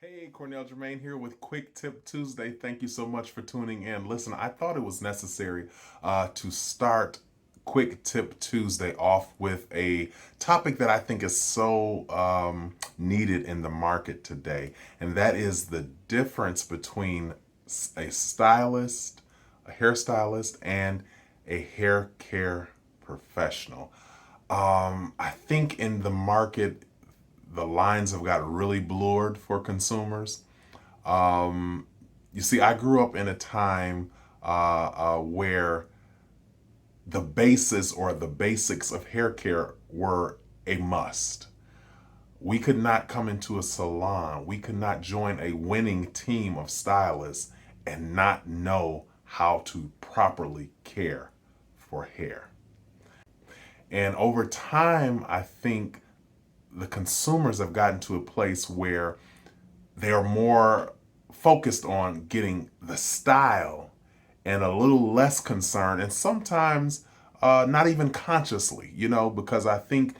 Hey, Cornell Jermaine here with Quick Tip Tuesday. Thank you so much for tuning in. Listen, I thought it was necessary to start Quick Tip Tuesday off with a topic that I think is so needed in the market today, and that is the difference between a stylist, a hairstylist, and a hair care professional. I think in the market, the lines have got really blurred for consumers. You see, I grew up in a time where the basis or the basics of hair care were a must. We could not come into a salon, we could not join a winning team of stylists and not know how to properly care for hair. And over time, I think the consumers have gotten to a place where they are more focused on getting the style and a little less concerned, and sometimes not even consciously, because I think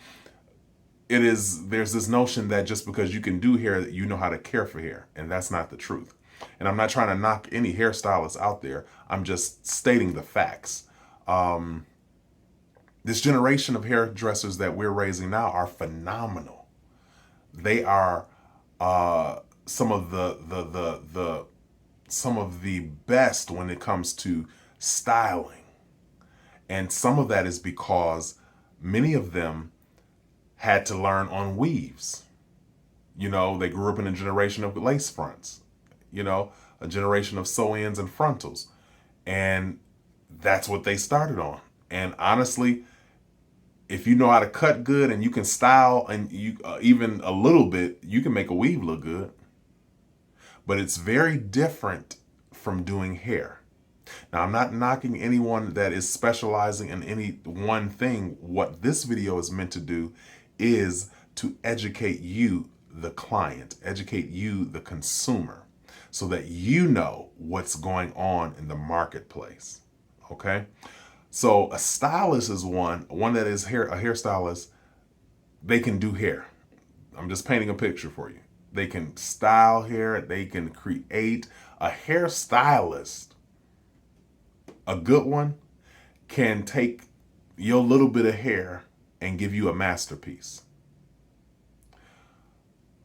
there's this notion that just because you can do hair, that you know how to care for hair, and that's not the truth. And I'm not trying to knock any hairstylists out there. I'm just stating the facts. This generation of hairdressers that we're raising now are phenomenal. They are some of the best when it comes to styling, and some of that is because many of them had to learn on weaves. They grew up in a generation of lace fronts. A generation of sew-ins and frontals, and that's what they started on. And honestly, if you know how to cut good and you can style and you even a little bit, you can make a weave look good. But it's very different from doing hair. Now, I'm not knocking anyone that is specializing in any one thing. What this video is meant to do is to educate you, the client, educate you, the consumer, so that you know what's going on in the marketplace. Okay? So a stylist is one that is a hairstylist. They can do hair. I'm just painting a picture for you. They can style hair. They can create. A hairstylist, a good one, can take your little bit of hair and give you a masterpiece.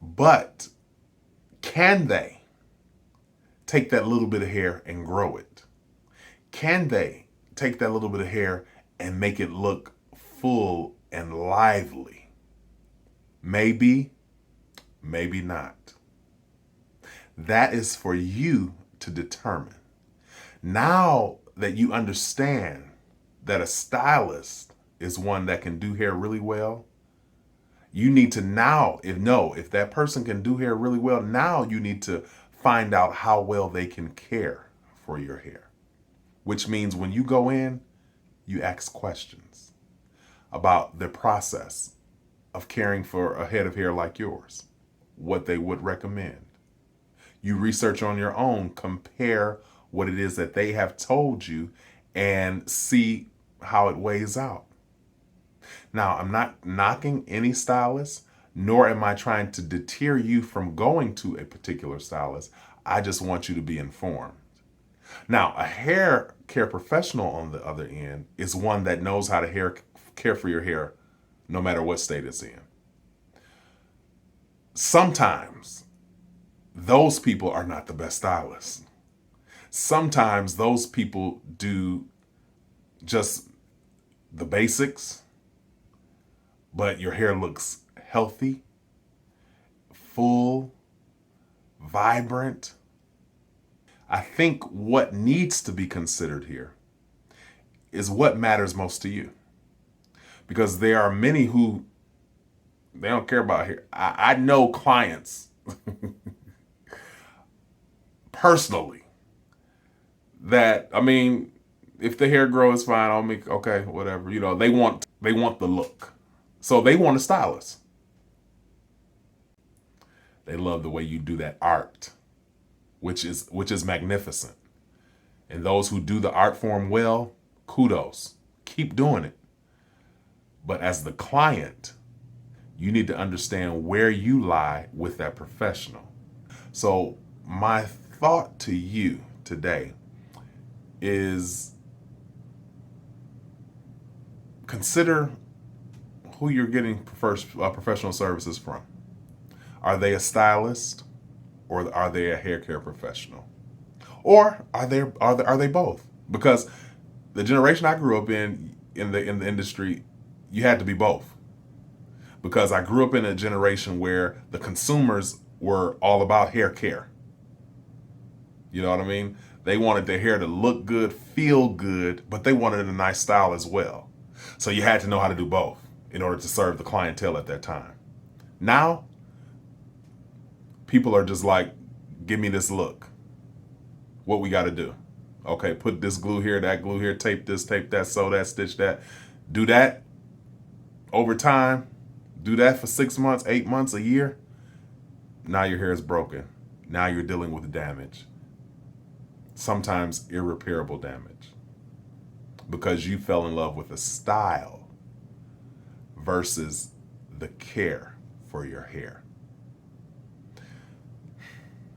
But can they take that little bit of hair and grow it? Can they take that little bit of hair and make it look full and lively? Maybe, maybe not. That is for you to determine. Now that you understand that a stylist is one that can do hair really well, you need to now, if that person can do hair really well, now you need to find out how well they can care for your hair. Which means when you go in, you ask questions about the process of caring for a head of hair like yours, what they would recommend. You research on your own, compare what it is that they have told you, and see how it weighs out. Now, I'm not knocking any stylist, nor am I trying to deter you from going to a particular stylist. I just want you to be informed. Now, a hair care professional on the other end is one that knows how to care for your hair no matter what state it's in. Sometimes those people are not the best stylists. Sometimes those people do just the basics, but your hair looks healthy, full, vibrant. I think what needs to be considered here is what matters most to you. Because there are many who, they don't care about hair. I know clients personally that, if the hair grow is fine, I'll make, okay, whatever. They want the look. So they want a stylist. They love the way you do that art, which is magnificent. And those who do the art form well, kudos. Keep doing it. But as the client, you need to understand where you lie with that professional. So my thought to you today is consider who you're getting professional services from. Are they a stylist, or are they a hair care professional? Or are they both? Because the generation I grew up in the industry, you had to be both. Because I grew up in a generation where the consumers were all about hair care. You know what I mean? They wanted their hair to look good, feel good, but they wanted a nice style as well. So you had to know how to do both in order to serve the clientele at that time. Now, people are just like, give me this look. What we got to do? Okay, put this glue here, that glue here, tape this, tape that, sew that, stitch that. Do that over time. Do that for 6 months, 8 months, a year. Now your hair is broken. Now you're dealing with damage. Sometimes irreparable damage. Because you fell in love with a style versus the care for your hair.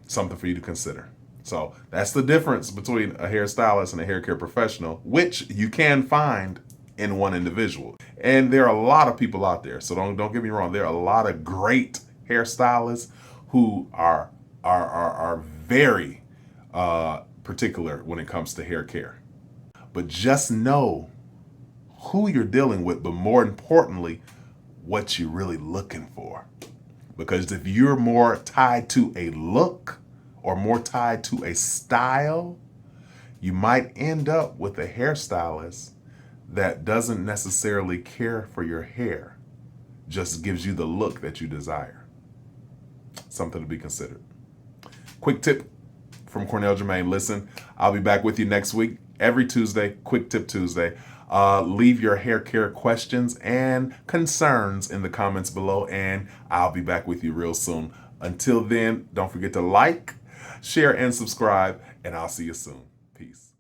Something for you to consider. So that's the difference between a hairstylist and a hair care professional, which you can find in one individual. And there are a lot of people out there. So don't get me wrong. There are a lot of great hairstylists who are very particular when it comes to hair care. But just know who you're dealing with, but more importantly, what you're really looking for. Because if you're more tied to a look or more tied to a style, you might end up with a hairstylist that doesn't necessarily care for your hair, just gives you the look that you desire. Something to be considered. Quick tip from Cornell Jermaine. Listen, I'll be back with you next week, every Tuesday, Quick Tip Tuesday. Leave your hair care questions and concerns in the comments below, and I'll be back with you real soon. Until then, don't forget to like, share, and subscribe, and I'll see you soon. Peace.